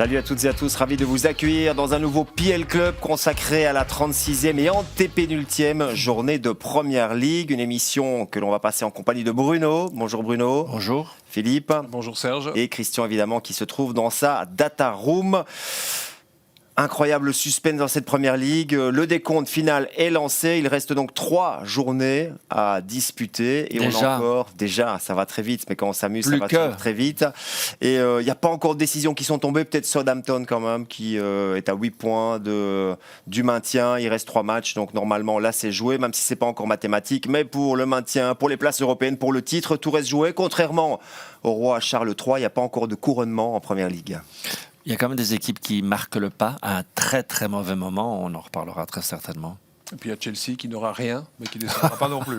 Salut à toutes et à tous, ravi de vous accueillir dans un nouveau PL Club consacré à la 36e et antépénultième journée de Première Ligue. Une émission que l'on va passer en compagnie de Bruno. Bonjour Bruno. Bonjour. Philippe. Bonjour Serge. Et Christian évidemment qui se trouve dans sa data room. Incroyable suspense dans cette Première Ligue. Le décompte final est lancé. Il reste donc 3 journées à disputer. Et déjà, ça va très vite. Mais quand on s'amuse, ça va toujours très vite. Et il n'y a pas encore de décisions qui sont tombées. Peut-être Southampton quand même, qui est à 8 points du maintien. Il reste 3 matchs. Donc normalement, là, c'est joué, même si ce n'est pas encore mathématique. Mais pour le maintien, pour les places européennes, pour le titre, tout reste joué. Contrairement au roi Charles III, il n'y a pas encore de couronnement en Première Ligue. Il y a quand même des équipes qui marquent le pas à un très très mauvais moment, on en reparlera très certainement. Et puis il y a Chelsea qui n'aura rien, mais qui ne descendra pas non plus.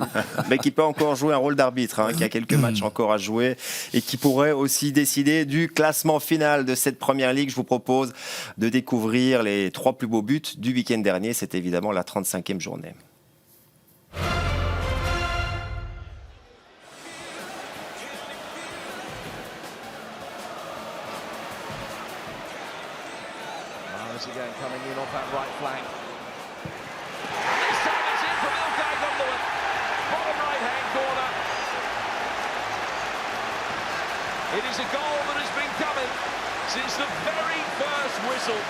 Mais qui peut encore jouer un rôle d'arbitre, qui a quelques matchs encore à jouer et qui pourrait aussi décider du classement final de cette Première Ligue. Je vous propose de découvrir les 3 plus beaux buts du week-end dernier. C'est évidemment la 35e journée. Again coming in off that right flank. This time it's in from Ilkay Gundogan. Bottom right hand corner. It is a goal that has been coming since the very first whistle.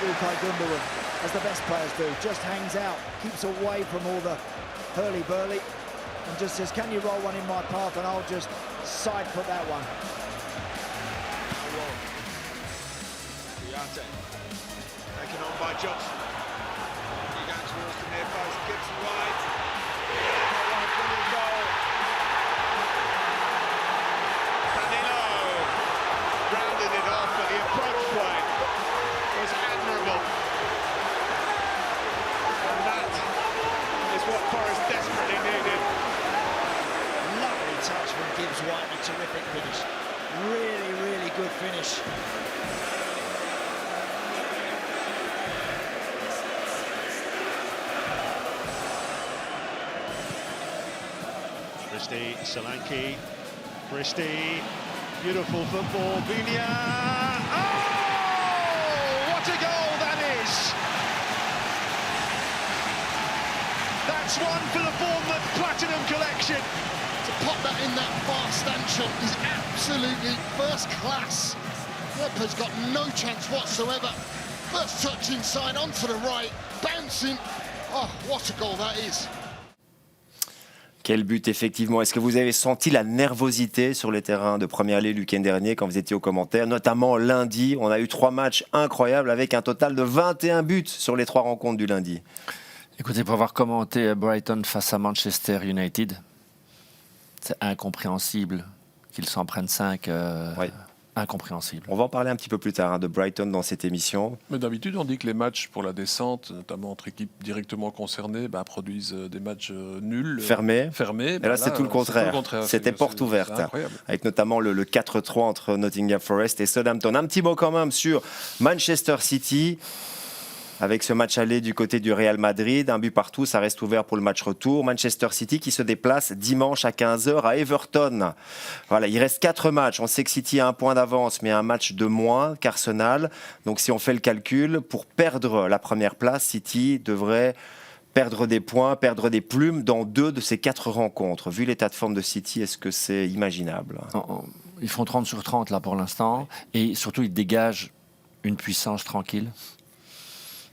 Ilkay Gundogan, as the best players do, just hangs out, keeps away from all the hurly-burly and just says, can you roll one in my path and I'll just side put that one. Taken on by Johnson. He goes towards the near post. Gibson wide. Brilliant goal. Danilo rounded it off, but the approach play was admirable. And that is what Forest desperately needed. Lovely touch from Gibbs White, a terrific finish. Really, really good finish. Christie, Solanke, Christie, beautiful football, Vigna. Oh, what a goal that is! That's one for the Bournemouth Platinum Collection. To pop that in that far stanchion is absolutely first class. Leper's got no chance whatsoever. First touch inside onto the right, bouncing. Oh, what a goal that is! Quel but, effectivement. Est-ce que vous avez senti la nervosité sur les terrains de Première Ligue le week-end dernier quand vous étiez aux commentaires, notamment lundi? On a eu 3 matchs incroyables avec un total de 21 buts sur les 3 rencontres du lundi. Écoutez, pour avoir commenté Brighton face à Manchester United, c'est incompréhensible qu'ils s'en prennent 5. Oui. Incompréhensible. On va en parler un petit peu plus tard de Brighton dans cette émission. Mais d'habitude, on dit que les matchs pour la descente, notamment entre équipes directement concernées, produisent des matchs nuls. Fermés. Et là, c'est tout le contraire. C'était porte ouverte. Avec notamment le 4-3 entre Nottingham Forest et Southampton. Un petit mot quand même sur Manchester City. Avec ce match aller du côté du Real Madrid, un but partout, ça reste ouvert pour le match retour. Manchester City qui se déplace dimanche à 15h à Everton. Voilà, il reste 4 matchs. On sait que City a un point d'avance, mais un match de moins qu'Arsenal. Donc si on fait le calcul, pour perdre la première place, City devrait perdre des points, perdre des plumes dans 2 de ces 4 rencontres. Vu l'état de forme de City, est-ce que c'est imaginable? Ils font 30 sur 30 là pour l'instant. Et surtout, ils dégagent une puissance tranquille.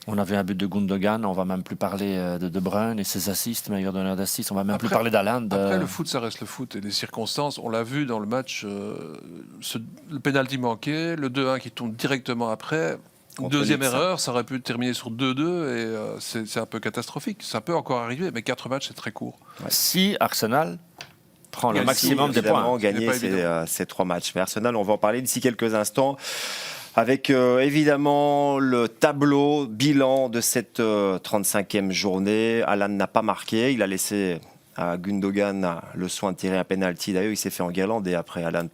On avait un but de Gundogan, on va même plus parler de De Bruyne et ses assists, meilleur donneur d'assists, on va même plus parler d'Haaland. Après, le foot, ça reste le foot. Et les circonstances, on l'a vu dans le match, le pénalty manqué, le 2-1 qui tombe directement après. Deuxième erreur, ça aurait pu terminer sur 2-2 et c'est un peu catastrophique. Ça peut encore arriver, mais 4 matchs, c'est très court. Ouais. Si Arsenal prend le maximum des points. Gagner ces 3 matchs. Mais Arsenal, on va en parler d'ici quelques instants. Avec évidemment le tableau bilan de cette 35e journée. Haaland n'a pas marqué, il a laissé à Gundogan le soin de tirer un penalty. D'ailleurs, il s'est fait enguirlander après, Alan,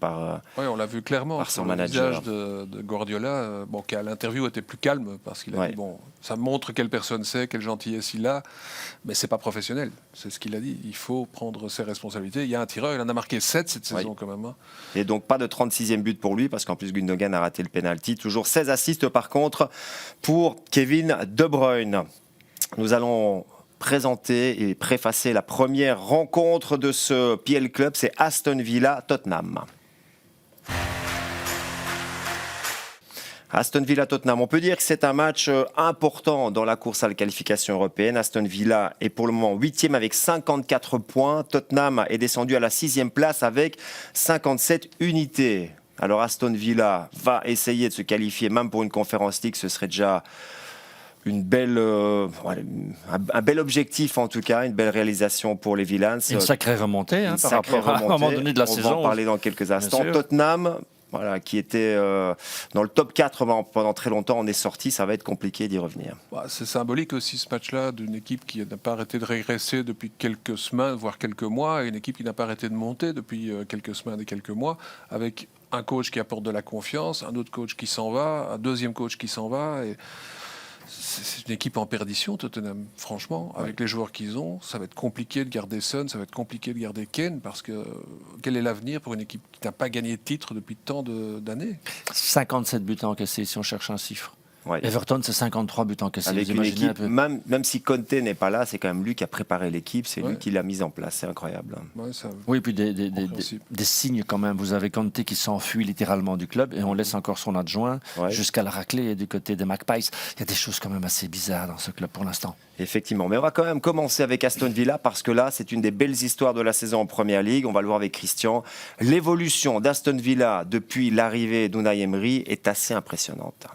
Oui, on l'a vu clairement par son sur manager. le visage de Guardiola, qui à l'interview était plus calme parce qu'il a dit ça montre quelle personne c'est, quelle gentillesse il a, mais c'est pas professionnel. C'est ce qu'il a dit. Il faut prendre ses responsabilités. Il y a un tireur, il en a marqué 7 cette saison quand même. Et donc pas de 36e but pour lui parce qu'en plus Gundogan a raté le penalty. Toujours 16 assists par contre pour Kevin De Bruyne. Nous allons présenter et préfacer la première rencontre de ce PL Club, c'est Aston Villa-Tottenham. Aston Villa-Tottenham, on peut dire que c'est un match important dans la course à la qualification européenne. Aston Villa est pour le moment 8e avec 54 points. Tottenham est descendu à la 6e place avec 57 unités. Alors Aston Villa va essayer de se qualifier, même pour une Conference League, ce serait déjà un bel objectif en tout cas, une belle réalisation pour les Villains. Une sacrée remontée par rapport à un moment donné de la saison. On va en parler dans quelques instants. Tottenham, qui était dans le top 4 pendant très longtemps, on est sorti, ça va être compliqué d'y revenir. C'est symbolique aussi ce match-là d'une équipe qui n'a pas arrêté de régresser depuis quelques semaines, voire quelques mois, et une équipe qui n'a pas arrêté de monter depuis quelques semaines et quelques mois, avec un coach qui apporte de la confiance, un autre coach qui s'en va, un deuxième coach qui s'en va. Et c'est une équipe en perdition, Tottenham. Franchement, avec les joueurs qu'ils ont, ça va être compliqué de garder Son, ça va être compliqué de garder Kane, parce que quel est l'avenir pour une équipe qui n'a pas gagné de titre depuis tant d'années ? 57 buts encaissés, si on cherche un chiffre. Everton, c'est 53 buts encaissés. Avec une équipe, même si Conte n'est pas là, c'est quand même lui qui a préparé l'équipe, c'est lui qui l'a mise en place, c'est incroyable. Oui, puis des signes quand même. Vous avez Conte qui s'enfuit littéralement du club et on laisse encore son adjoint jusqu'à la raclée du côté des Magpies. Il y a des choses quand même assez bizarres dans ce club pour l'instant. Effectivement, mais on va quand même commencer avec Aston Villa parce que là, c'est une des belles histoires de la saison en Première Ligue. On va le voir avec Christian. L'évolution d'Aston Villa depuis l'arrivée d'Unai Emery est assez impressionnante.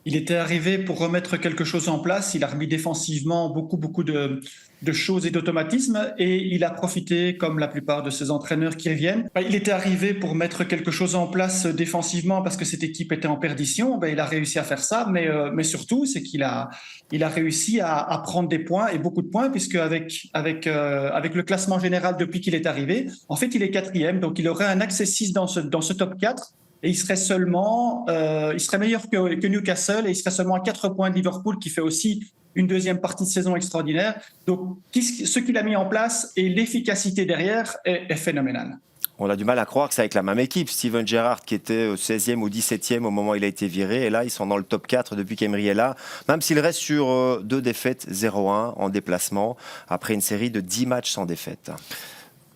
Il était arrivé pour remettre quelque chose en place. Il a remis défensivement beaucoup de choses et d'automatismes et il a profité, comme la plupart de ses entraîneurs qui reviennent. Il était arrivé pour mettre quelque chose en place défensivement parce que cette équipe était en perdition. Il a réussi à faire ça, mais surtout, c'est qu'il a réussi à prendre des points et beaucoup de points puisque avec le classement général depuis qu'il est arrivé, en fait, il est 4e. Donc, il aurait un accès 6 dans ce top 4. Et il serait meilleur que Newcastle et il serait seulement à 4 points de Liverpool qui fait aussi une deuxième partie de saison extraordinaire. Donc, ce qu'il a mis en place et l'efficacité derrière est phénoménal. On a du mal à croire que c'est avec la même équipe. Steven Gerrard qui était au 16e ou 17e au moment où il a été viré. Et là, ils sont dans le top 4 depuis qu'Emery est là. Même s'il reste sur 2 défaites, 0-1 en déplacement, après une série de 10 matchs sans défaite.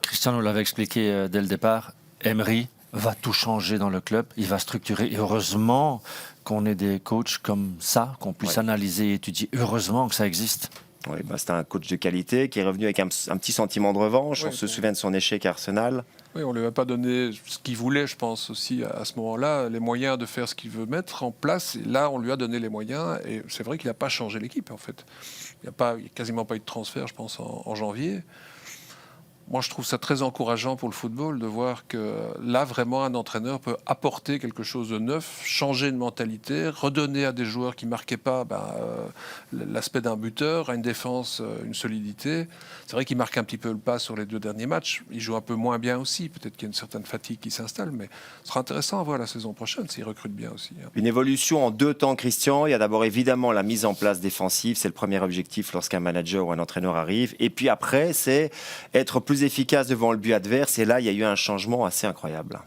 Christian nous l'avait expliqué dès le départ. Emery va tout changer dans le club, il va structurer. Et heureusement qu'on ait des coachs comme ça, qu'on puisse analyser et étudier. Heureusement que ça existe. Oui, c'est un coach de qualité qui est revenu avec un petit sentiment de revanche. On se souvient de son échec à Arsenal. Oui, on ne lui a pas donné ce qu'il voulait, je pense, aussi à ce moment-là, les moyens de faire ce qu'il veut mettre en place. Et là, on lui a donné les moyens. Et c'est vrai qu'il n'a pas changé l'équipe, en fait. Il n'y a quasiment pas eu de transfert, je pense, en janvier. Moi, je trouve ça très encourageant pour le football de voir que là, vraiment, un entraîneur peut apporter quelque chose de neuf, changer de mentalité, redonner à des joueurs qui ne marquaient pas l'aspect d'un buteur, à une défense, une solidité. C'est vrai qu'il marque un petit peu le pas sur les 2 derniers matchs. Il joue un peu moins bien aussi. Peut-être qu'il y a une certaine fatigue qui s'installe, mais ce sera intéressant à voir la saison prochaine s'il recrute bien aussi. Une évolution en 2 temps, Christian. Il y a d'abord évidemment la mise en place défensive. C'est le premier objectif lorsqu'un manager ou un entraîneur arrive. Et puis après, c'est être plus efficace devant le but adverse, et là il y a eu un changement assez incroyable.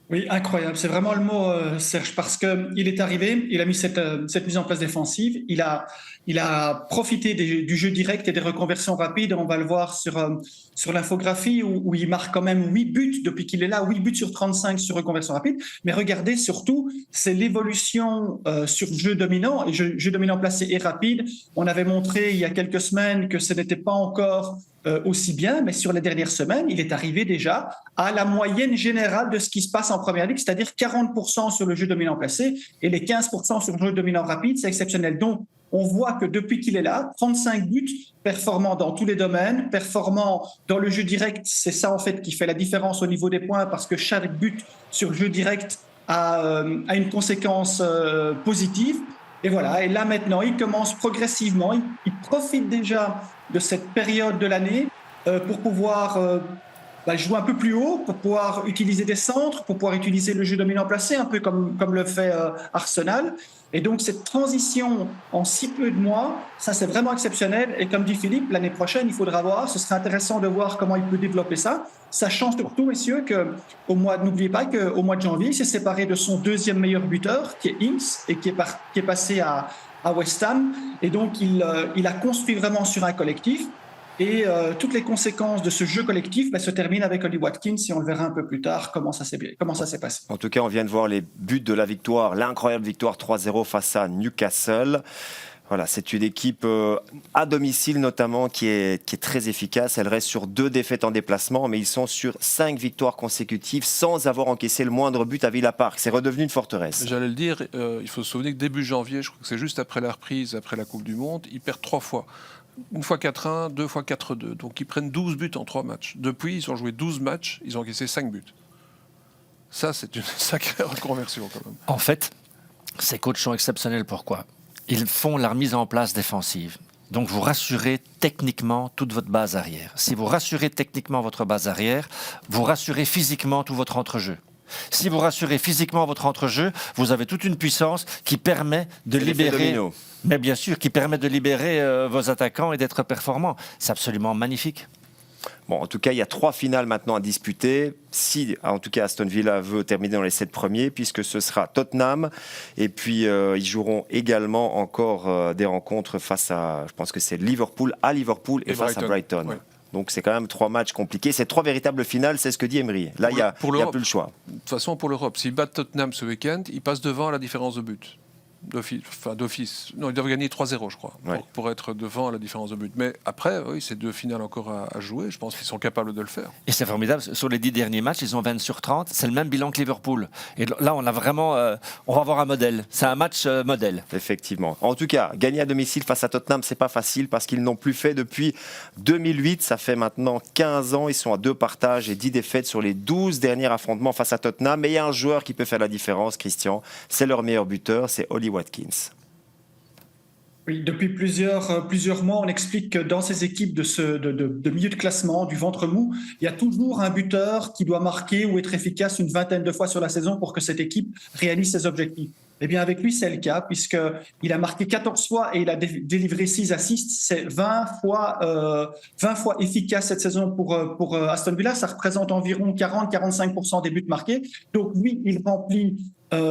Oui, incroyable, c'est vraiment le mot, Serge, parce qu'il est arrivé, il a mis cette mise en place défensive, il a profité du jeu direct et des reconversions rapides. On va le voir sur l'infographie où il marque quand même 8 buts depuis qu'il est là, 8 buts sur 35 sur reconversion rapide. Mais regardez surtout, c'est l'évolution sur jeu dominant, et jeu dominant placé et rapide. On avait montré il y a quelques semaines que ce n'était pas encore aussi bien, mais sur les dernières semaines, il est arrivé déjà à la moyenne générale de ce qui se passe en Première Ligue, c'est-à-dire 40% sur le jeu dominant placé et les 15% sur le jeu dominant rapide, c'est exceptionnel. Donc, on voit que depuis qu'il est là, 35 buts, performant dans tous les domaines, performant dans le jeu direct, c'est ça en fait qui fait la différence au niveau des points, parce que chaque but sur le jeu direct a une conséquence positive. Et voilà, et là maintenant, il commence progressivement, il profite déjà de cette période de l'année pour pouvoir jouer un peu plus haut, pour pouvoir utiliser des centres, pour pouvoir utiliser le jeu dominant placé, un peu comme le fait Arsenal. Et donc cette transition en si peu de mois, ça c'est vraiment exceptionnel. Et comme dit Philippe, l'année prochaine, il faudra voir, ce serait intéressant de voir comment il peut développer ça, sachant surtout, messieurs, n'oubliez pas qu'au mois de janvier, il s'est séparé de son deuxième meilleur buteur, qui est Ings, et qui est passé à West Ham. Et donc il a construit vraiment sur un collectif. Et toutes les conséquences de ce jeu collectif se terminent avec Ollie Watkins, et on le verra un peu plus tard comment ça s'est passé. En tout cas, on vient de voir les buts de la victoire, l'incroyable victoire 3-0 face à Newcastle. Voilà, c'est une équipe à domicile notamment qui est très efficace. Elle reste sur 2 défaites en déplacement, mais ils sont sur 5 victoires consécutives sans avoir encaissé le moindre but à Villa Park. C'est redevenu une forteresse. J'allais le dire, il faut se souvenir que début janvier, je crois que c'est juste après la reprise, après la Coupe du Monde, ils perdent 3 fois. Une fois 4-1, 2 fois 4-2. Donc ils prennent 12 buts en 3 matchs. Depuis, ils ont joué 12 matchs, ils ont encaissé 5 buts. Ça, c'est une sacrée reconversion quand même. En fait, ces coachs sont exceptionnels. Pourquoi ? Ils font la remise en place défensive. Donc vous rassurez techniquement toute votre base arrière. Si vous rassurez techniquement votre base arrière, vous rassurez physiquement tout votre entrejeu. Si vous rassurez physiquement votre entrejeu, vous avez toute une puissance qui permet de libérer, mais bien sûr, qui permet de libérer vos attaquants et d'être performants. C'est absolument magnifique. Bon, en tout cas, il y a 3 finales maintenant à disputer. Si, en tout cas, Aston Villa veut terminer dans les 7 premiers, puisque ce sera Tottenham. Et puis, ils joueront également encore des rencontres face à, je pense que c'est Liverpool, et face à Brighton. Ouais. Donc c'est quand même 3 matchs compliqués. C'est 3 véritables finales, c'est ce que dit Emery. Là, il n'y a plus le choix. De toute façon, pour l'Europe, s'ils battent Tottenham ce week-end, ils passent devant à la différence de but. D'office. Non, ils doivent gagner 3-0, je crois, pour être devant à la différence de but. Mais après, oui, c'est 2 finales encore à jouer. Je pense qu'ils sont capables de le faire. Et c'est formidable. Sur les 10 derniers matchs, ils ont 20 sur 30. C'est le même bilan que Liverpool. Et là, on a vraiment... on va avoir un modèle. C'est un match modèle. Effectivement. En tout cas, gagner à domicile face à Tottenham, c'est pas facile parce qu'ils n'ont plus fait depuis 2008. Ça fait maintenant 15 ans. Ils sont à 2 partages et 10 défaites sur les 12 derniers affrontements face à Tottenham. Mais il y a un joueur qui peut faire la différence, Christian. C'est leur meilleur buteur, c'est Ollie Watkins. Oui, depuis plusieurs mois, on explique que dans ces équipes de milieu de classement, du ventre mou, il y a toujours un buteur qui doit marquer ou être efficace une vingtaine de fois sur la saison pour que cette équipe réalise ses objectifs. Eh bien, avec lui, c'est le cas, puisqu'il a marqué 14 fois et il a délivré 6 assists. C'est 20 fois efficace cette saison pour Aston Villa. Ça représente environ 40-45% des buts marqués. Donc, lui, il remplit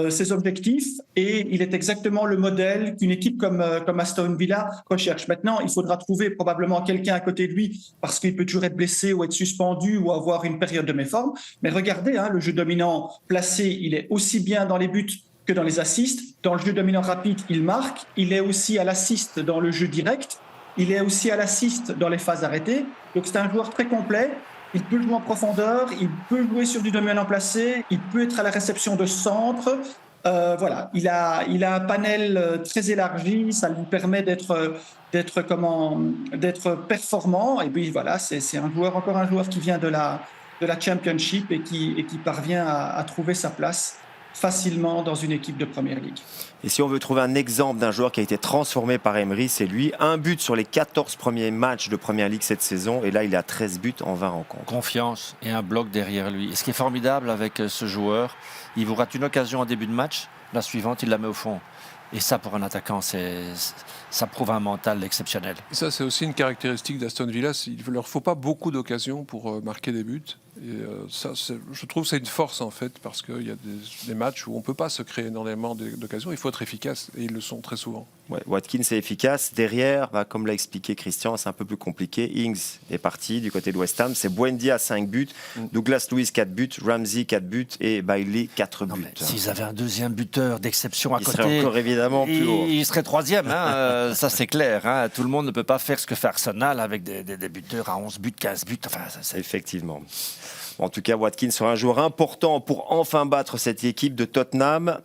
ses objectifs et il est exactement le modèle qu'une équipe comme Aston Villa recherche. Maintenant, il faudra trouver probablement quelqu'un à côté de lui parce qu'il peut toujours être blessé ou être suspendu ou avoir une période de méforme. Mais regardez, le jeu dominant placé, il est aussi bien dans les buts que dans les assists. Dans le jeu dominant rapide, il marque. Il est aussi à l'assist dans le jeu direct. Il est aussi à l'assist dans les phases arrêtées. Donc c'est un joueur très complet. Il peut jouer en profondeur, il peut jouer sur du dominant placé, il peut être à la réception de centre. Voilà, il a un panel très élargi, ça lui permet d'être performant. Et puis voilà, c'est encore un joueur qui vient de la Championship et qui parvient à trouver sa place facilement dans une équipe de Première Ligue. Et si on veut trouver un exemple d'un joueur qui a été transformé par Emery, c'est lui. 1 but sur les 14 premiers matchs de Première Ligue cette saison. Et là, il a 13 buts en 20 rencontres. Confiance et un bloc derrière lui. Et ce qui est formidable avec ce joueur, il vous rate une occasion en début de match. La suivante, il la met au fond. Et ça, pour un attaquant, ça prouve un mental exceptionnel. Et ça, c'est aussi une caractéristique d'Aston Villa. Il ne leur faut pas beaucoup d'occasions pour marquer des buts. Et ça, je trouve que c'est une force, en fait, parce qu'il y a des matchs où on ne peut pas se créer énormément d'occasions. Il faut être efficace, et ils le sont très souvent. Ouais, Watkins est efficace. Derrière, comme l'a expliqué Christian, c'est un peu plus compliqué. Ings est parti du côté de West Ham. C'est Buendia à 5 buts, Douglas Luiz 4 buts, Ramsey 4 buts et Bailey 4 buts. S'ils avaient un deuxième buteur d'exception à côté, serait encore évidemment plus haut. Il serait 3e, ça c'est clair. Tout le monde ne peut pas faire ce que fait Arsenal avec des buteurs à 11 buts, 15 buts. Enfin, Effectivement. En tout cas, Watkins sera un joueur important pour enfin battre cette équipe de Tottenham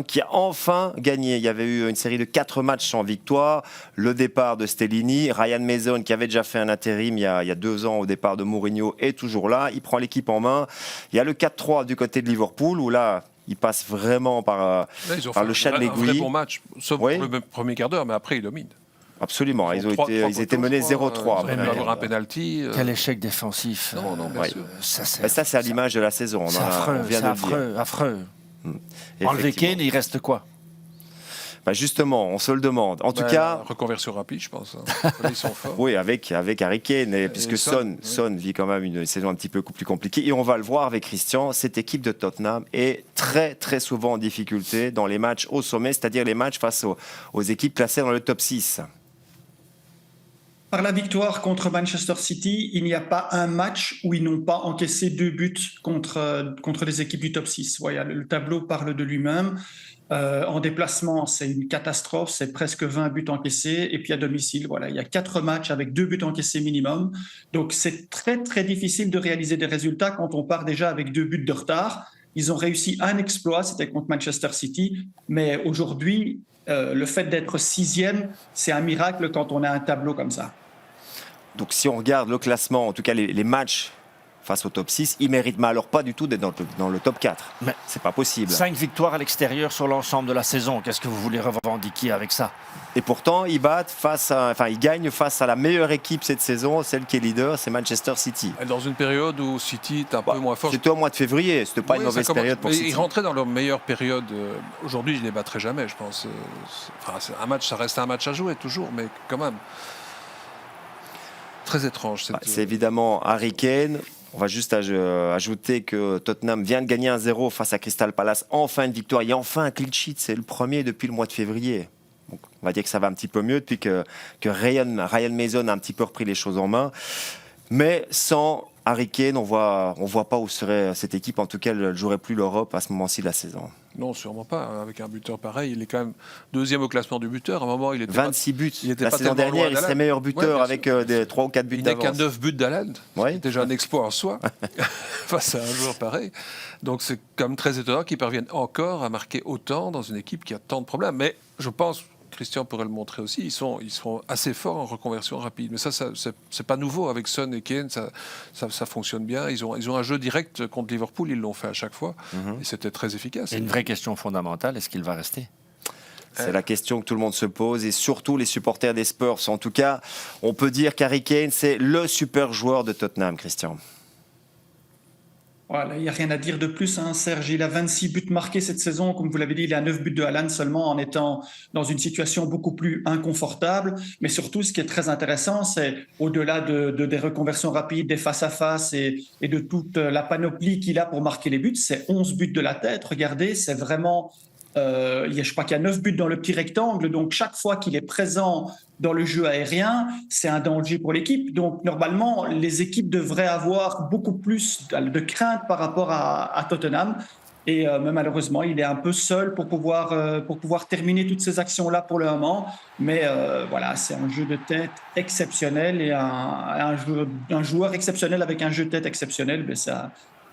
qui a enfin gagné. Il y avait eu une série de 4 matchs sans victoire. Le départ de Stellini, Ryan Mason qui avait déjà fait un intérim il y a 2 ans au départ de Mourinho est toujours là. Il prend l'équipe en main. Il y a le 4-3 du côté de Liverpool où là, Ils passent vraiment par le chat de l'aiguille. Un vrai bon match, sauf pour le premier quart d'heure, mais après ils dominent. Absolument, ils étaient menés 0-3. Même avoir un penalty. Quel échec défensif. Non, bien sûr. Ça, c'est à l'image de la saison. C'est affreux. Enlever Kane, il reste quoi? Justement, on se le demande. En tout cas, reconversion rapide, je pense. Ils sont forts. Oui, avec Harry Kane, puisque Son vit quand même une saison un petit peu plus compliquée. Et on va le voir avec Christian, cette équipe de Tottenham est très très souvent en difficulté dans les matchs au sommet, c'est-à-dire les matchs face aux équipes classées dans le top 6. Par la victoire contre Manchester City, il n'y a pas un match où ils n'ont pas encaissé 2 buts contre les équipes du top 6. Voilà, le tableau parle de lui-même. En déplacement, c'est une catastrophe, c'est presque 20 buts encaissés. Et puis à domicile, voilà, il y a 4 matchs avec 2 buts encaissés minimum. Donc c'est très très difficile de réaliser des résultats quand on part déjà avec 2 buts de retard. Ils ont réussi un exploit, c'était contre Manchester City. Mais aujourd'hui, le fait d'être 6e, c'est un miracle quand on a un tableau comme ça. Donc si on regarde le classement, en tout cas les matchs face au top 6, ils ne méritent alors pas du tout d'être dans le top 4. Mais c'est pas possible. 5 victoires à l'extérieur sur l'ensemble de la saison. Qu'est-ce que vous voulez revendiquer avec ça? Et pourtant, ils gagnent face à la meilleure équipe cette saison, celle qui est leader, c'est Manchester City. Et dans une période où City est un peu moins fort. C'était au mois de février, c'était pas une mauvaise période pour City. Ils rentraient dans leur meilleure période. Aujourd'hui, je ne les battrai jamais, je pense. Un match, ça reste un match à jouer toujours, mais quand même. Très étrange. C'est évidemment Harry Kane. On va juste ajouter que Tottenham vient de gagner 1-0 face à Crystal Palace. Enfin une victoire et enfin un clean sheet. C'est le premier depuis le mois de février. Donc, on va dire que ça va un petit peu mieux depuis que Ryan Mason a un petit peu repris les choses en main. Mais sans Harry Kane, on voit pas où serait cette équipe. En tout cas, elle ne jouerait plus l'Europe à ce moment-ci de la saison. Non, sûrement pas. Avec un buteur pareil, il est quand même 2e au classement du buteur. À un moment, il était 26 buts. La saison dernière, il serait meilleur buteur avec des 3 ou 4 buts d'avance. Il n'est qu'à 9 buts d'Haaland. C'est déjà un exploit en soi face à un joueur pareil. Donc c'est quand même très étonnant qu'ils parviennent encore à marquer autant dans une équipe qui a tant de problèmes. Mais je pense, Christian pourrait le montrer aussi, ils sont assez forts en reconversion rapide. Mais ça c'est pas nouveau avec Son et Kane, ça fonctionne bien. Ils ont un jeu direct contre Liverpool, ils l'ont fait à chaque fois, et c'était très efficace. Et une vraie question fondamentale, est-ce qu'il va rester ? C'est la question que tout le monde se pose, et surtout les supporters des Spurs. En tout cas, on peut dire qu'Harry Kane, c'est le super joueur de Tottenham, Christian. Voilà, il n'y a rien à dire de plus, Serge. Il a 26 buts marqués cette saison. Comme vous l'avez dit, il a 9 buts de Haaland seulement en étant dans une situation beaucoup plus inconfortable. Mais surtout, ce qui est très intéressant, c'est au-delà des reconversions rapides, des face-à-face et de toute la panoplie qu'il a pour marquer les buts, c'est 11 buts de la tête. Regardez, c'est vraiment... je crois qu'il y a 9 buts dans le petit rectangle. Donc, chaque fois qu'il est présent dans le jeu aérien, c'est un danger pour l'équipe. Donc, normalement, les équipes devraient avoir beaucoup plus de crainte par rapport à Tottenham. Et mais malheureusement, il est un peu seul pour pouvoir terminer toutes ces actions-là pour le moment. Mais voilà, c'est un jeu de tête exceptionnel et un joueur exceptionnel avec un jeu de tête exceptionnel. Mais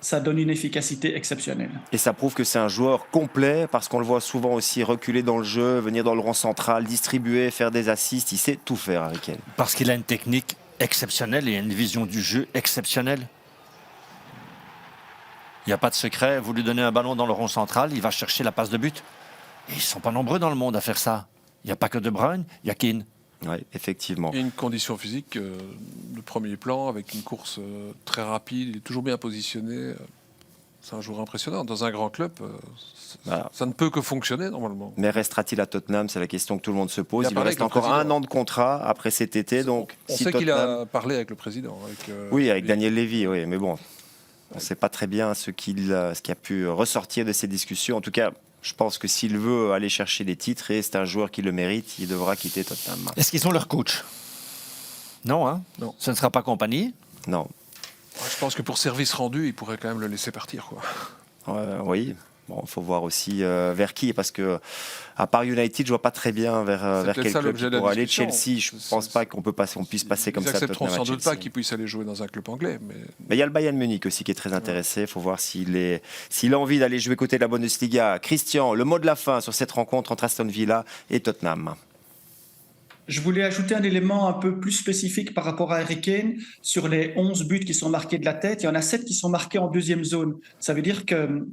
ça donne une efficacité exceptionnelle. Et ça prouve que c'est un joueur complet, parce qu'on le voit souvent aussi reculer dans le jeu, venir dans le rang central, distribuer, faire des assists. Il sait tout faire, Harry Kane. Parce qu'il a une technique exceptionnelle et une vision du jeu exceptionnelle. Il n'y a pas de secret. Vous lui donnez un ballon dans le rond central, il va chercher la passe de but. Et ils ne sont pas nombreux dans le monde à faire ça. Il n'y a pas que De Bruyne, il y a Kane. Oui, effectivement. Il y a une condition physique de premier plan, avec une course très rapide, il est toujours bien positionné. C'est un joueur impressionnant. Dans un grand club, ça ne peut que fonctionner normalement. Mais restera-t-il à Tottenham? C'est la question que tout le monde se pose. Il lui reste encore un an de contrat après cet été. Donc, on sait qu'il a parlé avec le président. Avec Daniel Levy, oui, mais bon, on ne sait pas très bien ce qui a pu ressortir de ces discussions. En tout cas, je pense que s'il veut aller chercher des titres, et c'est un joueur qui le mérite, il devra quitter Tottenham. Est-ce qu'ils ont leur coach? Non, hein? Non. Ce ne sera pas Compagnie? Non. Je pense que pour service rendu, il pourrait quand même le laisser partir, quoi. Oui. Bon, il faut voir aussi vers qui, parce que à part United, je vois pas très bien vers quel club il pourrait aller. Chelsea, je pense pas qu'on puisse passer comme ça. Ils n'accepteront sans doute pas qu'il puisse aller jouer dans un club anglais. Mais il y a le Bayern Munich aussi qui est très intéressé. Il faut voir s'il a envie d'aller jouer côté de la Bundesliga. Christian, le mot de la fin sur cette rencontre entre Aston Villa et Tottenham. Je voulais ajouter un élément un peu plus spécifique par rapport à Harry Kane. Sur les 11 buts qui sont marqués de la tête, il y en a 7 qui sont marqués en deuxième zone. Ça veut dire que,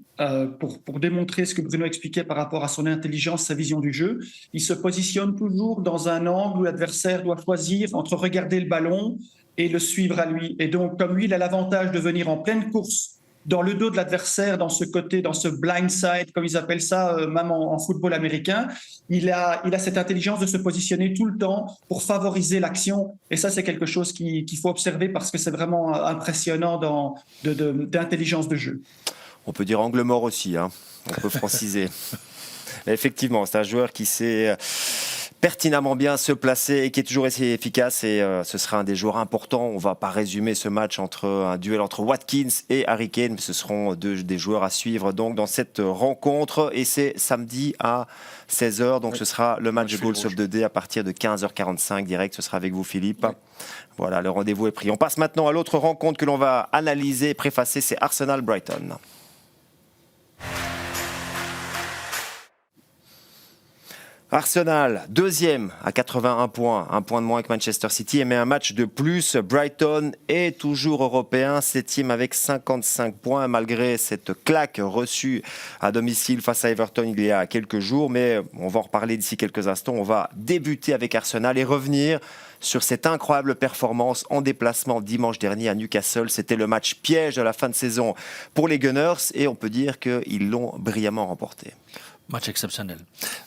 pour démontrer ce que Bruno expliquait par rapport à son intelligence, sa vision du jeu, il se positionne toujours dans un angle où l'adversaire doit choisir entre regarder le ballon et le suivre à lui. Et donc, comme lui, il a l'avantage de venir en pleine course dans le dos de l'adversaire, dans ce côté, dans ce blind side, comme ils appellent ça, même en football américain, il a cette intelligence de se positionner tout le temps pour favoriser l'action. Et ça, c'est quelque chose qu'il faut observer parce que c'est vraiment impressionnant d'intelligence de jeu. On peut dire angle mort aussi, hein. On peut franciser. Effectivement, c'est un joueur qui sait pertinemment bien se placer et qui est toujours assez efficace, et ce sera un des joueurs importants. On ne va pas résumer ce match un duel entre Watkins et Harry Kane, mais ce seront des joueurs à suivre donc dans cette rencontre, et c'est samedi à 16h, donc ce sera le match de Goals of the Day à partir de 15h45 direct. Ce sera avec vous, Philippe. Oui. Voilà, le rendez-vous est pris. On passe maintenant à l'autre rencontre que l'on va analyser et préfacer, c'est Arsenal-Brighton. Arsenal, deuxième à 81 points, un point de moins que Manchester City, mais un match de plus. Brighton est toujours européen, septième avec 55 points, malgré cette claque reçue à domicile face à Everton il y a quelques jours. Mais on va en reparler d'ici quelques instants. On va débuter avec Arsenal et revenir sur cette incroyable performance en déplacement dimanche dernier à Newcastle. C'était le match piège de la fin de saison pour les Gunners, et on peut dire qu'ils l'ont brillamment remporté. Match exceptionnel.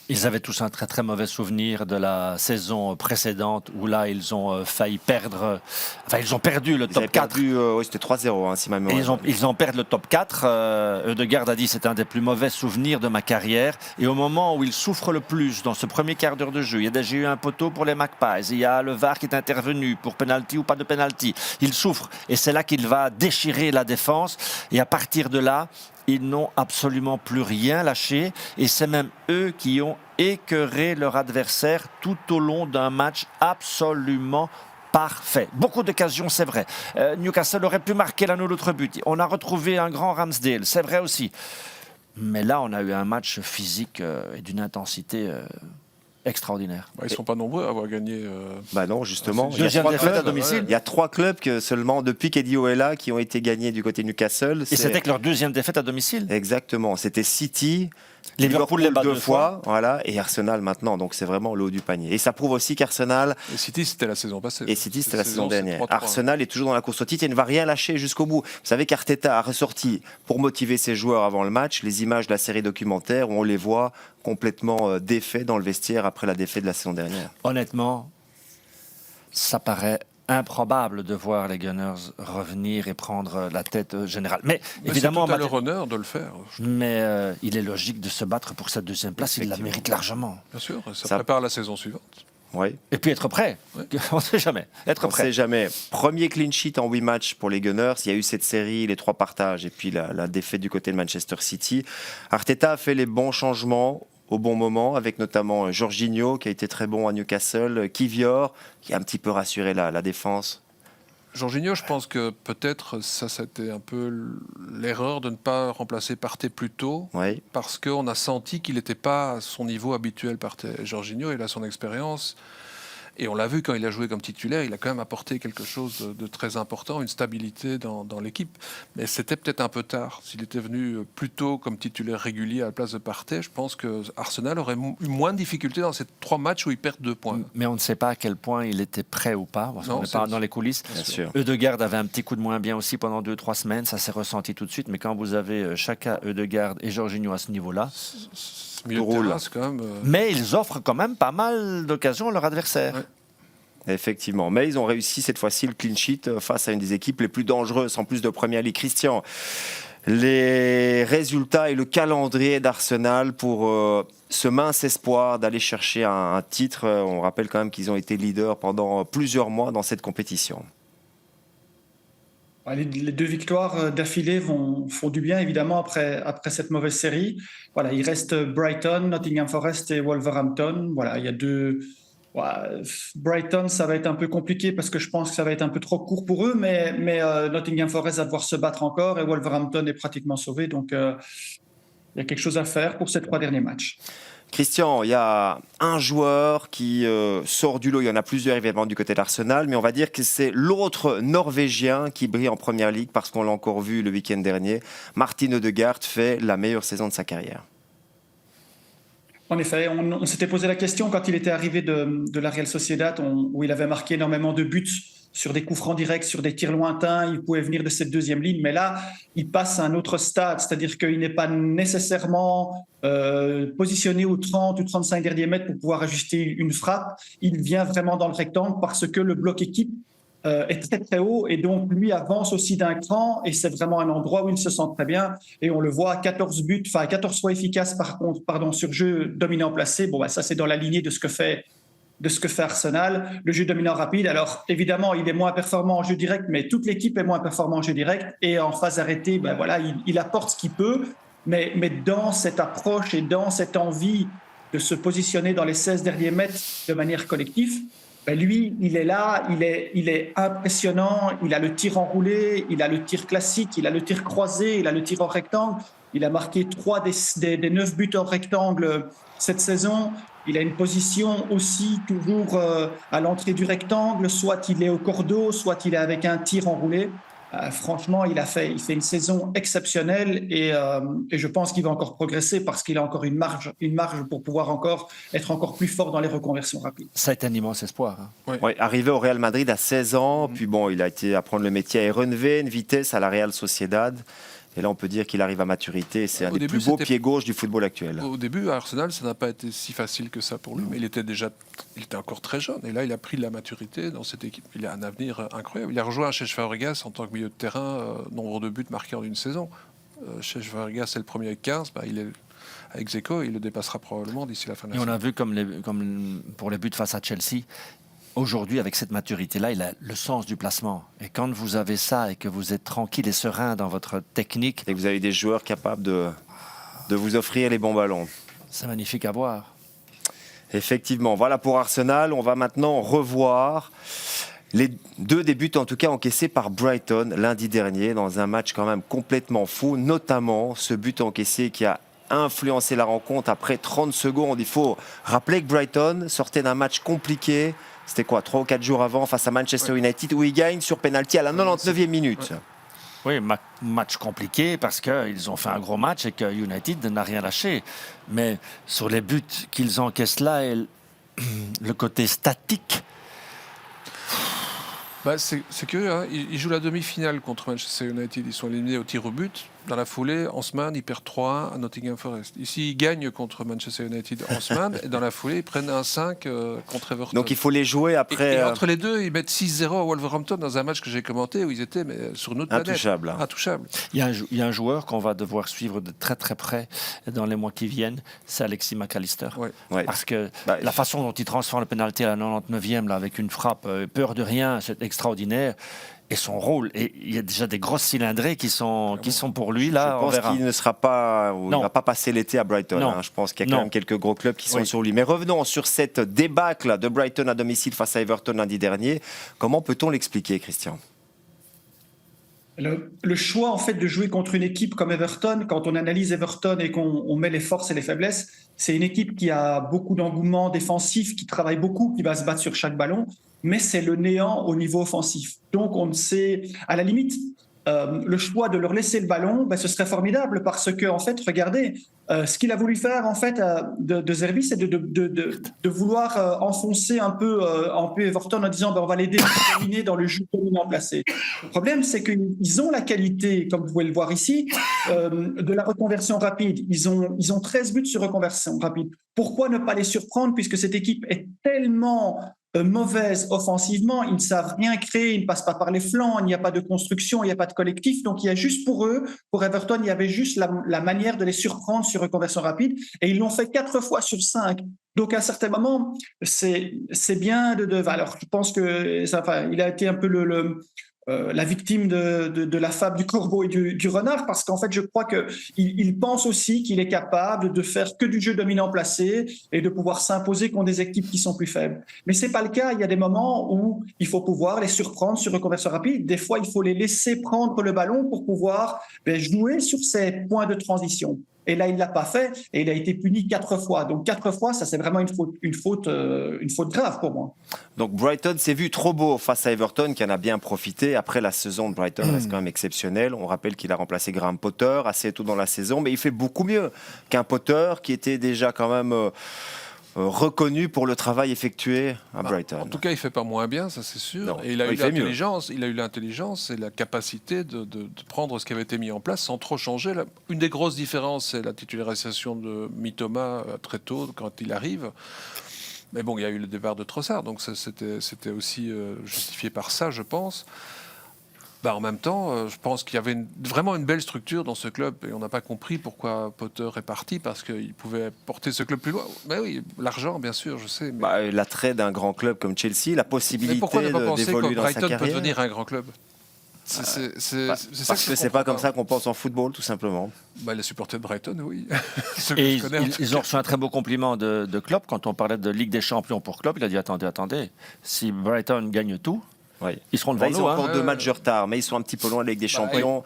Ils avaient tous un très très mauvais souvenir de la saison précédente où là ils ont failli perdre, enfin ils ont perdu le top 4. Oui, c'était 3-0 hein, si ma mémoire. Ils ont perdu le top 4. Ødegaard a dit c'est un des plus mauvais souvenirs de ma carrière. Et au moment où il souffre le plus dans ce premier quart d'heure de jeu, il y a déjà eu un poteau pour les Magpies, il y a le VAR qui est intervenu pour penalty ou pas de penalty. Il souffre et c'est là qu'il va déchirer la défense, et à partir de là ils n'ont absolument plus rien lâché, et c'est même eux qui ont écœuré leur adversaire tout au long d'un match absolument parfait. Beaucoup d'occasions, c'est vrai. Newcastle aurait pu marquer l'un ou l'autre but. On a retrouvé un grand Ramsdale, c'est vrai aussi. Mais là, on a eu un match physique et d'une intensité extraordinaire. Ils ne sont pas nombreux à avoir gagné. Non, justement. Il y a 3 clubs que seulement depuis qu'Eddie Howe est là qui ont été gagnés du côté de Newcastle. Et c'était que leur deuxième défaite à domicile. Exactement. C'était City, Liverpool les bat 2 fois, voilà, et Arsenal maintenant. Donc c'est vraiment le haut du panier. Et ça prouve aussi qu'Arsenal. Et City, c'était la saison passée. Et City, c'était la saison dernière. 3-3. Arsenal est toujours dans la course au titre et ne va rien lâcher jusqu'au bout. Vous savez qu'Arteta a ressorti, pour motiver ses joueurs avant le match, les images de la série documentaire où on les voit complètement défaits dans le vestiaire après la défaite de la saison dernière. Honnêtement, ça paraît improbable de voir les Gunners revenir et prendre la tête générale. Mais évidemment, c'est tout à leur honneur de le faire. Mais il est logique de se battre pour cette deuxième place. Il la mérite largement. Bien sûr, ça prépare la saison suivante. Oui. Et puis être prêt. Oui. On ne sait jamais. On ne sait jamais. Premier clean sheet en 8 matchs pour les Gunners. Il y a eu cette série, les 3 partages et puis la défaite du côté de Manchester City. Arteta a fait les bons changements au bon moment, avec notamment Jorginho qui a été très bon à Newcastle, Kivior qui a un petit peu rassuré la défense. Jorginho, je pense que peut-être ça c'était un peu l'erreur de ne pas remplacer Partey plus tôt, oui. Parce qu'on a senti qu'il n'était pas à son niveau habituel. Partey. Jorginho, il a son expérience. Et on l'a vu quand il a joué comme titulaire, il a quand même apporté quelque chose de très important, une stabilité dans l'équipe. Mais c'était peut-être un peu tard. S'il était venu plus tôt comme titulaire régulier à la place de Partey, je pense que Arsenal aurait eu moins de difficultés dans ces 3 matchs où il perd 2 points. Mais on ne sait pas à quel point il était prêt ou pas, parce qu'on n'est pas dans les coulisses. Bien sûr. Ødegaard avait un petit coup de moins bien aussi pendant 2-3 semaines, ça s'est ressenti tout de suite. Mais quand vous avez Xhaka, Ødegaard et Jorginho à ce niveau-là... Mais ils offrent quand même pas mal d'occasions à leur adversaire. Ouais. Effectivement, mais ils ont réussi cette fois-ci le clean sheet face à une des équipes les plus dangereuses en plus de Premier League. Christian, les résultats et le calendrier d'Arsenal pour ce mince espoir d'aller chercher un titre. On rappelle quand même qu'ils ont été leaders pendant plusieurs mois dans cette compétition. Les 2 victoires d'affilée font du bien, évidemment, après cette mauvaise série. Voilà, il reste Brighton, Nottingham Forest et Wolverhampton. Voilà, il y a 2... Brighton, ça va être un peu compliqué parce que je pense que ça va être un peu trop court pour eux, mais Nottingham Forest va devoir se battre encore et Wolverhampton est pratiquement sauvé. Donc, il y a quelque chose à faire pour ces 3 derniers matchs. Christian, il y a un joueur qui sort du lot. Il y en a plusieurs évidemment du côté d'Arsenal, mais on va dire que c'est l'autre Norvégien qui brille en Première Ligue parce qu'on l'a encore vu le week-end dernier. Martin Ødegaard fait la meilleure saison de sa carrière. En effet, on s'était posé la question quand il était arrivé de la Real Sociedad, où il avait marqué énormément de buts sur des coups francs directs, sur des tirs lointains. Il pouvait venir de cette deuxième ligne, mais là, il passe à un autre stade, c'est-à-dire qu'il n'est pas nécessairement positionné aux 30 ou 35 derniers mètres pour pouvoir ajuster une frappe. Il vient vraiment dans le rectangle parce que le bloc équipe est très très haut et donc lui avance aussi d'un cran et c'est vraiment un endroit où il se sent très bien et on le voit 14 fois efficace sur jeu dominant placé. Bon, ça c'est dans la lignée de ce que fait Arsenal, le jeu dominant rapide. Alors évidemment il est moins performant en jeu direct, mais toute l'équipe est moins performante en jeu direct et en phase arrêtée, il apporte ce qu'il peut, mais dans cette approche et dans cette envie de se positionner dans les 16 derniers mètres de manière collective, lui, il est là, il est impressionnant, il a le tir enroulé, il a le tir classique, il a le tir croisé, il a le tir en rectangle. Il a marqué 3 des 9 buts en rectangle cette saison. Il a une position aussi toujours à l'entrée du rectangle, soit il est au cordeau, soit il est avec un tir enroulé. Franchement, il fait une saison exceptionnelle et je pense qu'il va encore progresser parce qu'il a encore une marge pour pouvoir être encore plus fort dans les reconversions rapides. Ça a été un immense espoir. Oui, arrivé au Real Madrid à 16 ans, puis il a été apprendre le métier à Erenven, Vitesse, à la Real Sociedad. Et là, on peut dire qu'il arrive à maturité. C'est un des plus beaux pieds gauche du football actuel. Au début, à Arsenal, ça n'a pas été si facile que ça pour lui. Mais il était encore très jeune. Et là, il a pris de la maturité dans cette équipe. Il a un avenir incroyable. Il a rejoint chez Fabregas en tant que milieu de terrain, nombre de buts marqués en une saison. Chez Fabregas, c'est le premier avec 15. Il est avec Zeko, il le dépassera probablement d'ici la fin de la saison. Et on a vu comme pour les buts face à Chelsea. Aujourd'hui, avec cette maturité-là, il a le sens du placement. Et quand vous avez ça et que vous êtes tranquille et serein dans votre technique... Et que vous avez des joueurs capables de vous offrir les bons ballons. C'est magnifique à voir. Effectivement. Voilà pour Arsenal. On va maintenant revoir les 2 des buts, en tout cas, encaissés par Brighton lundi dernier, dans un match quand même complètement fou. Notamment ce but encaissé qui a influencé la rencontre après 30 secondes. Il faut rappeler que Brighton sortait d'un match compliqué. C'était 3 ou 4 jours avant face à Manchester United où ils gagnent sur pénalty à la 99e minute. Oui, match compliqué parce qu'ils ont fait un gros match et que United n'a rien lâché. Mais sur les buts qu'ils encaissent là, et le côté statique... c'est curieux, hein. Ils jouent la demi-finale contre Manchester United. Ils sont éliminés au tir au but. Dans la foulée, en semaine, ils perdent 3-1 à Nottingham Forest. Ici, ils gagnent contre Manchester United en semaine. Et dans la foulée, ils prennent un 5 contre Everton. Donc il faut les jouer après... Et entre les deux, ils mettent 6-0 à Wolverhampton dans un match que j'ai commenté où ils étaient sur notre planète. Intouchables. Il y a un joueur qu'on va devoir suivre de très très près dans les mois qui viennent, c'est Alexis McAllister. Ouais. Parce que la façon dont il transforme le pénalty à la 99e là, avec une frappe, peur de rien, c'est extraordinaire. Et son rôle, et il y a déjà des grosses cylindrées qui sont pour lui. Là, je pense qu'il ne sera pas, il ne va pas passer l'été à Brighton. Hein. Je pense qu'il y a quand même quelques gros clubs qui sont sur lui. Mais revenons sur cette débâcle de Brighton à domicile face à Everton lundi dernier. Comment peut-on l'expliquer, Christian ? Le choix en fait de jouer contre une équipe comme Everton, quand on analyse Everton et qu'on met les forces et les faiblesses, c'est une équipe qui a beaucoup d'engouement défensif, qui travaille beaucoup, qui va se battre sur chaque ballon, mais c'est le néant au niveau offensif. Donc on sait, à la limite, le choix de leur laisser le ballon, ce serait formidable parce que en fait, regardez, ce qu'il a voulu faire en fait de Zerbi, c'est de vouloir enfoncer un peu Everton en disant on va les déterminer dans le jeu dominant placé. Le problème, c'est qu'ils ont la qualité, comme vous pouvez le voir ici, de la reconversion rapide. Ils ont 13 buts sur reconversion rapide. Pourquoi ne pas les surprendre puisque cette équipe est tellement mauvaise offensivement, ils ne savent rien créer, ils ne passent pas par les flancs, il n'y a pas de construction, il n'y a pas de collectif, donc il y a juste pour Everton, il y avait juste la manière de les surprendre sur reconversion rapide, et ils l'ont fait 4 fois sur 5. Donc à un certain moment, c'est bien alors je pense que il a été un peu la victime de la fable du corbeau et du renard, parce qu'en fait, je crois qu'il pense aussi qu'il est capable de faire que du jeu dominant placé et de pouvoir s'imposer contre des équipes qui sont plus faibles. Mais c'est pas le cas. Il y a des moments où il faut pouvoir les surprendre sur reconversion rapide. Des fois, il faut les laisser prendre le ballon pour pouvoir jouer sur ces points de transition. Et là, il ne l'a pas fait et il a été puni 4 fois. Donc 4 fois, ça c'est vraiment une faute grave pour moi. Donc Brighton s'est vu trop beau face à Everton qui en a bien profité. Après, la saison de Brighton reste quand même exceptionnelle. On rappelle qu'il a remplacé Graham Potter assez tôt dans la saison, mais il fait beaucoup mieux qu'un Potter qui était déjà quand même reconnu pour le travail effectué à Brighton. En tout cas, il ne fait pas moins bien, ça c'est sûr. Non, et il a eu l'intelligence et la capacité de prendre ce qui avait été mis en place sans trop changer. Une des grosses différences, c'est la titularisation de Mitoma très tôt quand il arrive. Mais bon, il y a eu le départ de Trossard, donc c'était aussi justifié par ça, je pense. En même temps, je pense qu'il y avait vraiment une belle structure dans ce club et on n'a pas compris pourquoi Potter est parti parce qu'il pouvait porter ce club plus loin. Mais oui, l'argent, bien sûr, je sais. Mais... l'attrait d'un grand club comme Chelsea, la possibilité d'évoluer dans sa carrière. Mais pourquoi ne pas penser que Brighton peut devenir un grand club ? Parce que c'est pas comme ça qu'on pense en football, tout simplement. Les supporters de Brighton, oui. Et ils ont reçu un très beau compliment de Klopp quand on parlait de Ligue des Champions pour Klopp. Il a dit attendez, si Brighton gagne tout. Oui. Ils seront devant nous. Ils ont encore 2 matchs de retard, mais ils sont un petit peu loin de la Ligue des Champions.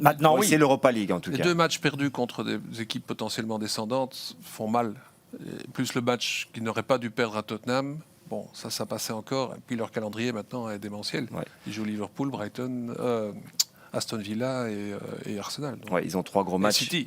Maintenant, c'est l'Europa League en tout cas. Les 2 matchs perdus contre des équipes potentiellement descendantes font mal. Et plus le match qu'ils n'auraient pas dû perdre à Tottenham. Bon, ça passait encore. Et puis leur calendrier maintenant est démentiel. Ouais. Ils jouent Liverpool, Brighton, Aston Villa et Arsenal. Donc. Ils ont 3 gros matchs. City.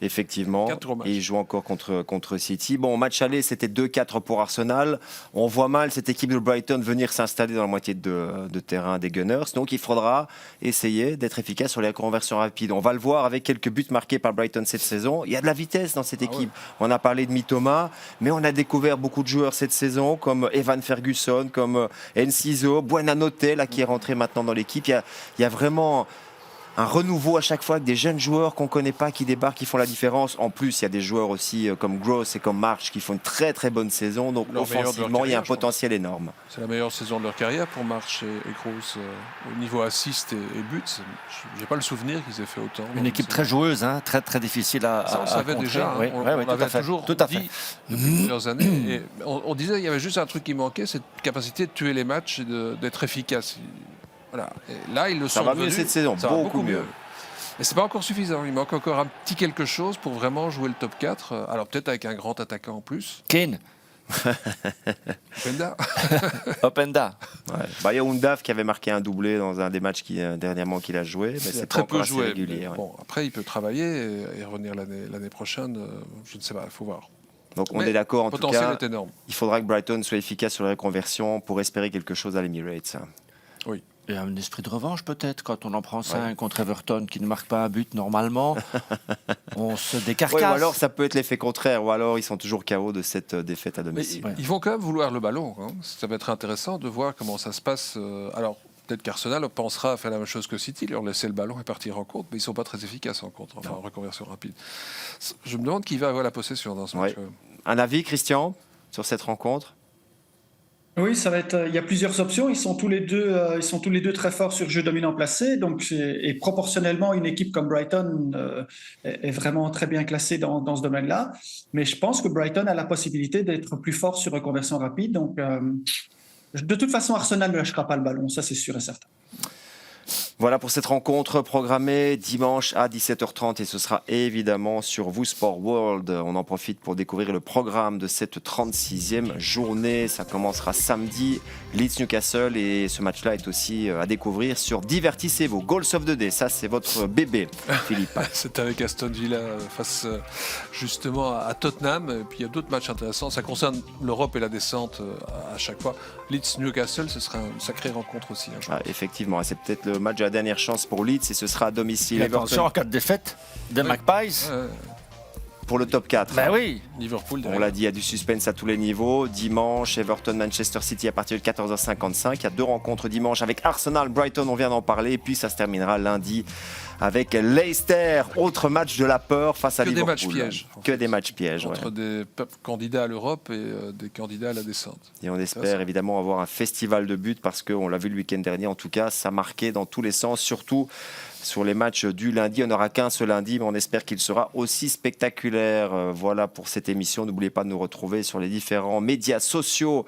Effectivement. 4 gros matchs. Et ils jouent encore contre City. Bon, match aller, c'était 2-4 pour Arsenal. On voit mal cette équipe de Brighton venir s'installer dans la moitié de terrain des Gunners. Donc il faudra essayer d'être efficace sur les conversions rapides. On va le voir avec quelques buts marqués par Brighton cette saison. Il y a de la vitesse dans cette équipe. On a parlé de Mitoma, mais on a découvert beaucoup de joueurs cette saison, comme Evan Ferguson, comme Enciso, Buonanotte, là, qui est rentré maintenant dans l'équipe. Il y a vraiment un renouveau à chaque fois avec des jeunes joueurs qu'on ne connaît pas qui débarquent, qui font la différence. En plus, il y a des joueurs aussi comme Gross et comme March qui font une très très bonne saison. Donc offensivement, il y a un potentiel énorme. C'est la meilleure saison de leur carrière pour March et Gross. Au niveau assist et buts, je n'ai pas le souvenir qu'ils aient fait autant. Une équipe très joueuse, très très difficile à ça, on savait contrer. Déjà. On avait toujours dit depuis plusieurs années. Et on disait qu'il y avait juste un truc qui manquait, cette capacité de tuer les matchs et d'être efficace. Voilà. Et là, ils le sont devenus. Ça va mieux cette saison, beaucoup mieux. Mais c'est pas encore suffisant. Il manque encore un petit quelque chose pour vraiment jouer le top 4. Alors peut-être avec un grand attaquant en plus. Kane. Openda. Il y a Undav qui avait marqué un doublé dans un des matchs dernièrement qu'il a joué, mais c'est très peu joué. Régulier. Bon, après, il peut travailler et revenir l'année prochaine. Je ne sais pas, il faut voir. Donc on est d'accord en tout cas. Est énorme. Il faudra que Brighton soit efficace sur les reconversions pour espérer quelque chose à l'Emirates. Oui. Il y a un esprit de revanche peut-être quand on en prend 5 contre Everton qui ne marque pas un but normalement. On se décarcasse. Ou alors ça peut être l'effet contraire, ou alors ils sont toujours KO de cette défaite à domicile. Ils vont quand même vouloir le ballon. Ça va être intéressant de voir comment ça se passe. Alors peut-être qu'Arsenal pensera à faire la même chose que City, leur laisser le ballon et partir en contre, mais ils ne sont pas très efficaces en contre, en reconversion rapide. Je me demande qui va avoir la possession dans ce match. Un avis, Christian, sur cette rencontre ? Oui, ça va être. Il y a plusieurs options. Ils sont tous les deux très forts sur jeu dominant placé. Donc, et proportionnellement, une équipe comme Brighton est vraiment très bien classée dans ce domaine-là. Mais je pense que Brighton a la possibilité d'être plus fort sur reconversion rapide. Donc, de toute façon, Arsenal ne lâchera pas le ballon. Ça, c'est sûr et certain. Voilà pour cette rencontre programmée dimanche à 17h30 et ce sera évidemment sur Vous Sport World. On en profite pour découvrir le programme de cette 36e journée. Ça commencera samedi, Leeds-Newcastle, et ce match-là est aussi à découvrir sur Divertissez-vous. Goals of the Day, ça c'est votre bébé, Philippe. C'est avec Aston Villa face justement à Tottenham. Et puis il y a d'autres matchs intéressants. Ça concerne l'Europe et la descente à chaque fois. Leeds-Newcastle, ce sera une sacrée rencontre aussi. Effectivement, c'est peut-être le match de la dernière chance pour Leeds et ce sera à domicile. Attention en cas de défaite des Magpies. Pour le top 4. Ben oui. Liverpool. On l'a dit, il y a du suspense à tous les niveaux. Dimanche, Everton-Manchester City à partir de 14h55. Il y a 2 rencontres dimanche avec Arsenal-Brighton, on vient d'en parler. Et puis ça se terminera lundi avec Leicester. Autre match de la peur face à Liverpool. Que des matchs pièges. Entre des candidats à l'Europe et des candidats à la descente. Et on espère évidemment avoir un festival de buts parce qu'on l'a vu le week-end dernier. En tout cas, ça marquait dans tous les sens, surtout sur les matchs du lundi. On n'aura qu'un ce lundi, mais on espère qu'il sera aussi spectaculaire. Voilà pour cette émission. N'oubliez pas de nous retrouver sur les différents médias sociaux.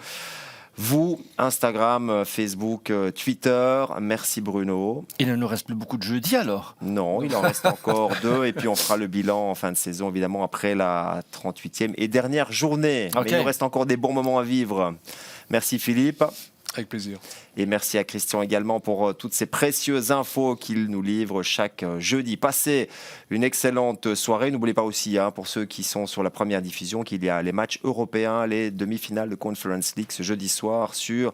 vous, Instagram, Facebook, Twitter. Merci Bruno. Il ne nous reste plus beaucoup de jeudi alors? Non, il en reste encore 2 et puis on fera le bilan en fin de saison évidemment après la 38e et dernière journée. Okay. Mais il nous reste encore des bons moments à vivre. Merci Philippe. Avec plaisir. Et merci à Christian également pour toutes ces précieuses infos qu'il nous livre chaque jeudi. Passez une excellente soirée. N'oubliez pas aussi, pour ceux qui sont sur la première diffusion, qu'il y a les matchs européens, les demi-finales de Conference League ce jeudi soir sur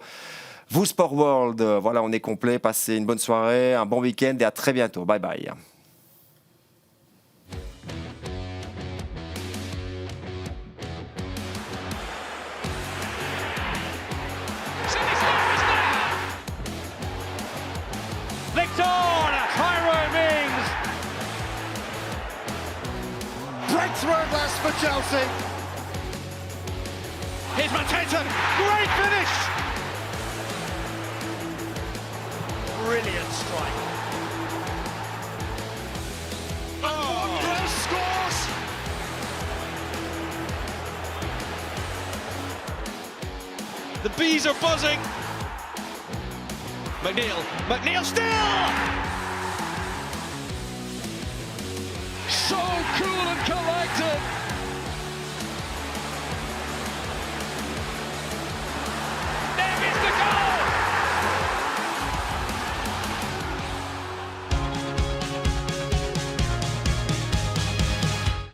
vous Sport World. Voilà, on est complet. Passez une bonne soirée, un bon week-end et à très bientôt. Bye bye. Breakthrough at last for Chelsea. Here's Mateta. Great finish. Brilliant strike. Andres scores. The bees are buzzing. McNeil still. So cool and collected.